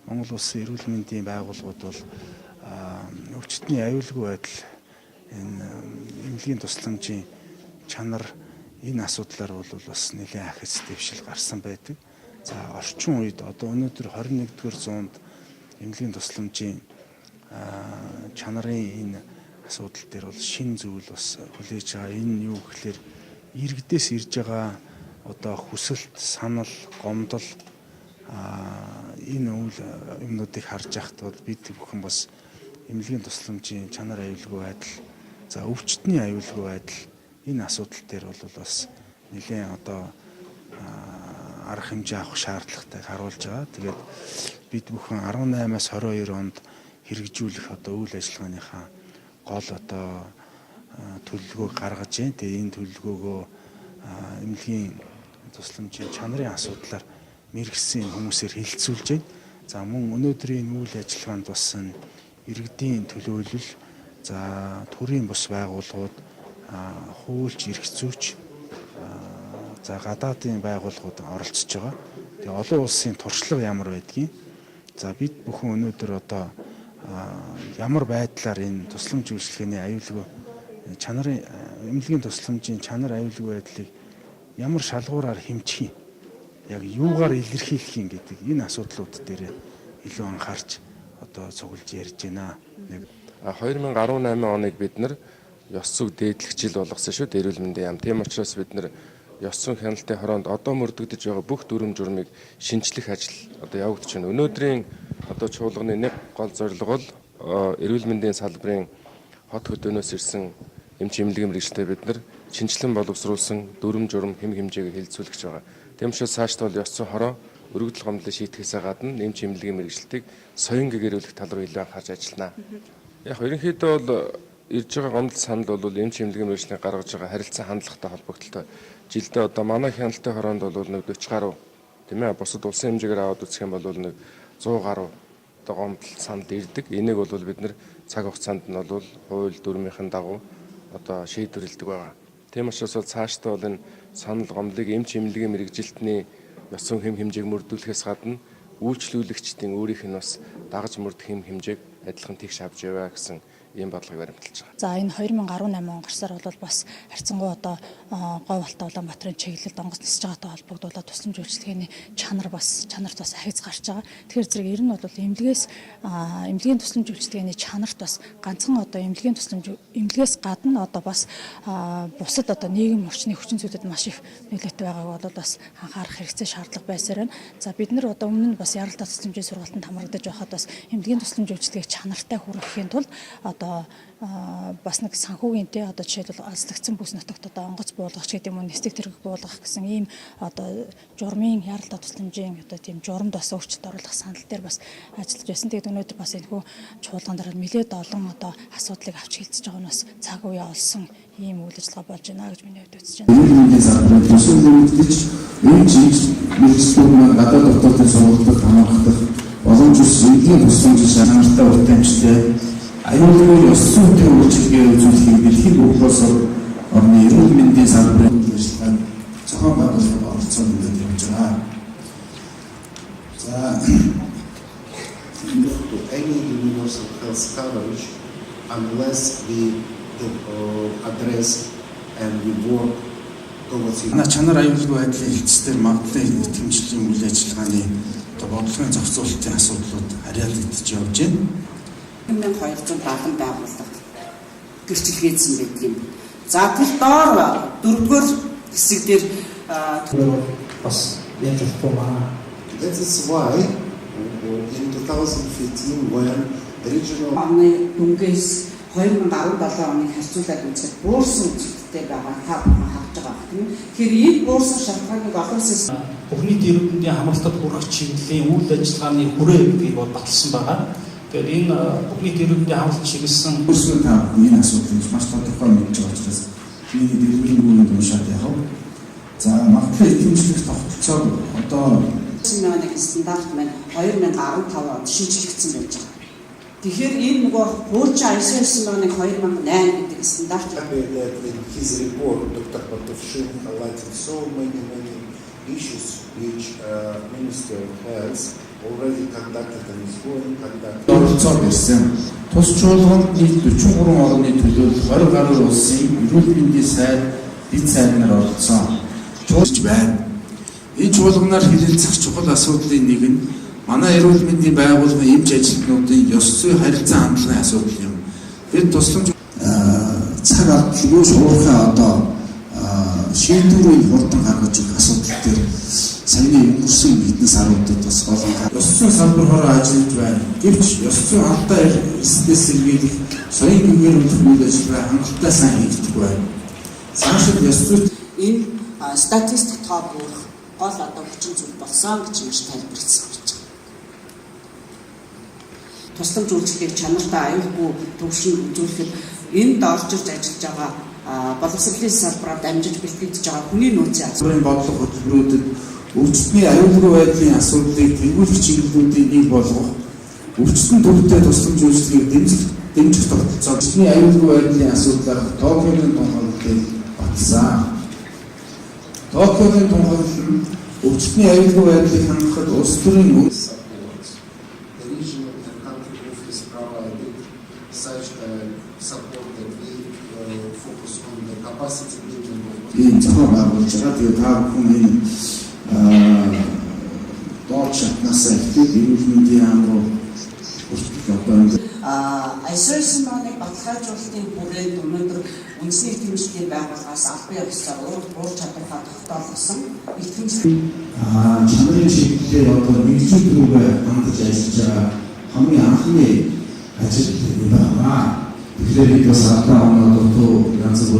Монгол Улсын эрүүл мэндийн байгууллагууд бол өвчтний аюулгүй байдал энэ эмнэлгийн тусламжийн чанар энэ асуудлаар бол бас нэлээд ахиц дэвшил гарсан байдаг. За орчин үед одоо өнөөдөр 21-р зуунд эмнэлгийн тусламжийн чанарын энэ асуудал дээр бол шин зүйл бас хүлээж байгаа. Энэ юу гэхээр иргэдээс ирж байгаа одоо хүсэлт, санал, гомдол энэ үйл юмнуудыг харж байхад бол бид бүхэн бас эмнэлгийн тусламжийн чанар аюулгүй байдал, за өвчтний аюулгүй байдал энэ асуудал дээр бол бас нэлээд одоо арга хэмжээ авах шаардлагатайг харуулж байгаа. Тэгээд бид бүхэн 18-аас 22 онд хэрэгжүүлэх одоо үйл ажиллагааныхаа гол одоо төлөвлөгөөг гаргаж байна. Тэгээд энэ төлөвлөгөөгөө эмнэлгийн тусламжийн чанарын асуудлаар мэргэжсэн хүмүүсээр хилцүүлж байна. За мөн өнөөдрийн үйл ажиллагаанд бас иргэдийн төлөөлөл, за төрийн бус байгууллагууд, хуульч, эрх зүйч, за гадаадын байгууллагууд оролцож байгаа. Тэгээ олон улсын туршлага ямар байдгийг. За бид бүхэн өнөөдөр одоо ямар байдлаар энэ тусламж үйлчилгээний аюулгүй чанарын эмнэлгийн тусламжийн чанар аюулгүй байдлыг ямар шалгуураар хэмжих юм, яг юугаар илэрхийлэх юм гэдэг энэ асуудлууд дээр илүү анхаарч одоо цуглаж ярьж байна. 2018 оныг бид нар ёс зүйн дээдлэх жил болгосон шүү дээ, эрүүл мэндийн яам. Тийм учраас бид нар ёс зүйн хяналтын хороонд одоо мөрдөгдөж байгаа бүх дүрм журмыг шинжлэх ажил одоо явагдаж байна. Өнөөдрийн одоо чуулганы нэг гол зорилго бол эрүүл мэндийн салбарын хот хөдөөнөөс ирсэн эмч эмнэлгийн мэргэжилтэд бид нар шинжилэн боловсруулсан дүрм журм хэм хэмжээг хэлэлцүүлэх гэж байгаа. Тийм учраас цаашдаа бол ёс зүйн хороо өргөдөл гомдлыг шийтгэхээс гадна эмч эмнэлгийн мэргэжилтийг соён гэгэрүүлэх тал руу илүү анхаарч ажиллана. Яг ерөнхийдөө бол ирж байгаа гомдол санал бол эмч эмнэлгийн мэргэжилтийн гаргаж байгаа харилцан хандлагатай холбогдолтой. Жилдээ одоо манай хяналтын хороонд бол нэг 40 гаруй тийм ээ, бусад улсын хэмжээгээр аваад үзэх юм бол нэг 100 гаруй одоо гомдол санал ирдэг. Энийг бол бид нар цаг хугацаанд нь бол хууль дүрмийнхэн дагуу одоо шийдвэрлэдэг байгаа. Тийм учраас бол цаашдаа бол энэ санал гомдлыг эмч эмнэлгийн мэргэжилтний ёс зүйн хэм хэмжээг мөрдүүлэхээс гадна үйлчлүүлэгчдийн өөрийнх нь бас дагаж мөрдөх хэм хэмжээг адилхан тэгш авч яваа гэсэн ийм бодлогыг баримталж байгаа. За энэ 2018 он гарсаар бол бас харьцангуй одоо говь алтай Улаанбаатарын чиглэлд онгоц нисэж байгаатай холбогдуулаад тусламж үйлчилгээний чанарт бас ахиц гарч байгаа. Тэгэхээр зэрэг ер нь бол эмнэлгийн тусламж үйлчилгээний чанарт бас ганцхан одоо эмнэлгээс гадна одоо бас бусад одоо нийгэм орчны хүчин зүйлүүд маш их нөлөөтэй байгааг бол бас анхаарах хэрэгцээ шаардлага байсаар байна. За бид нар одоо өмнө нь бас яралтай тусламжийн сургалтанд хамрагдаж байхад бас эмнэлгийн тусламж үйлчилгээг чанартай хүргэхийн тулд одоо бас нэг санхүүгийн одоо жишээлбэл алслагдсан бүс нутагт одоо онгоц буулгах гэдэг юм уу, нисдэг тэрэг буулгах гэсэн ийм одоо журмын яралтай тусламжийн одоо тийм журамд бас өөрчлөлт оруулах санал дээр бас ажиллаж байсан. Тэгээд өнөөдөр бас энэхүү чуулган дараа нэлээд олон одоо асуудлыг авч хэлцэж байгаа нь бас цаг үе олсон ийм үйл ажиллагаа болж байна гэж миний хувьд үзэж байна. Үүний салбарт төсөв бүрдэж энэ мэргэжлүүд маань гадаад дотоодын сургалтад хамгаалах боломж өсөлтийн тусламжийн чанартай уртамжтай аюулгүй ёс зүйн үйлчилгээ үзүүлэхийг дэлхийн бүхээс орны эрүүл мэндийн салбарын үйлчлэгэнд зохион байгуулалт оролцоод явж байгаа. За any universal health coverage unless we address and we work towards it. Чанар аюулгүй байдлын хэлцээр магадлалын тэмцлийн үйл ажиллагааны бодлогын зохицуулалтын асуудлууд харьяалагдж явж байна. 1270 байгууллага гэрчлэгээдсэн байдаг юм. За тэр доор 4-р хэсэг дээр бас яаж болох вэ? That is why in 2015 when regional дүнгээс 2017 оныг харьцуулаад үзэхэд буурсан үзэгдэлтэй байгаа та бүхэн харж байгаа тийм. Тэгэхээр энэ буурсан шалтгааныг олон улсын Бүхний эрүүл мэндийн хамгаалтад хүрэх чиглэлийн үйл ажиллагааны хүрээ гэдгийг бол баталсан байгаа. Тэгэхээр энэ бүхний эрүүл мэндийн хамгаалалт чиглэсэн өөрсдөө та энэ асуудлыг маш тодорхой мэдж байгаа учраас миний дэлгэрэнгүй үнд уншаад явах. За магадлал эзэмшлэх тогтолцоог одоо нэг стандарт маань 2015 онд шинжлэгдсэн байж байгаа. Тэгэхээр энэ нөгөө хуучин ISO 9008 гэдэг стандарт in his report Dr. Patofshin highlighted so many issues which Minister of Health already conducted and is going conducted. оролцоод ирсэн. Тус чуулганд нийт 43 орны төлөөлөл 20 гаруй улсын эрүүл мэндийн сайд, дэд сайд нар оролцсон. Чуулж байна. Энэ чуулганаар хэлэлцэх чухал асуудлын нэг нь манай эрүүл мэндийн байгууллагын эмч ажилтнуудын ёс зүй харилцаа хандлагын асуудал юм. Бид тусламж цаг алдалгүй шуурхай одоо шийдвэрийг хурдан гаргаж ирэх асуудал дээр саяны өнгөрсөн хэдэн саруудад бас олон ёс зүйн салбараар ажиллаж байна. Гэвч ёс зүйн алдаа эрсдэл сэргийлэх соёлын гүгээр үйл ажиллагаа хангалттай сайн хийгддэг байна. Цаашид ёс зүйн Энэ статистик тоо бүр гол одоо хүчин зүйл болсон гэж маш тайлбарлсан гэж байна. Тусламж үйлчлэгийг чанартай аюулгүй төвшин үзүүлэхэд энд орж ирж ажиллаж байгаа боловсролын салбараар дамжиж бэлтгэж байгаа хүний нөөцийн азрын бодлого хөтөлбөрүүдэд өвчтний аюулгүй байдлын асуудлыг тэргүүлэх чиглэлүүдийн нэг болгох, өвчтөн төвтэй тусламж үйлчлэгийг дэмжих тогтолцоо өвчтний аюулгүй байдлын асуудлаар Токиогийн тунхаглалыг баталсан. Токиогийн тунхаглал нь өвчтний аюулгүй байдлыг хангахад улс төрийн The regional and country office provided such support that we focus on the capacity building of ийм зохион байгуулж байгаа. Тэгээд та бүхэн энэ доод шатнаас эхлээд эрүүл мэндийн яам руу хүртэл одоо Айсосын маань баталгаажуулалтын хүрээнд өнөөдөр үндэсний итгэмжлэлийн байгууллагаас албан ёсоор уур чадвараа тогтоолсон итгэмжлэл чанарын чиглэлээр одоо нэгжүүд рүүгээ хандаж ажиллаж байгаа хамгийн анхны ажил юм байна. Тэгэхээр бид бас 10 оноо дутуу янз бүр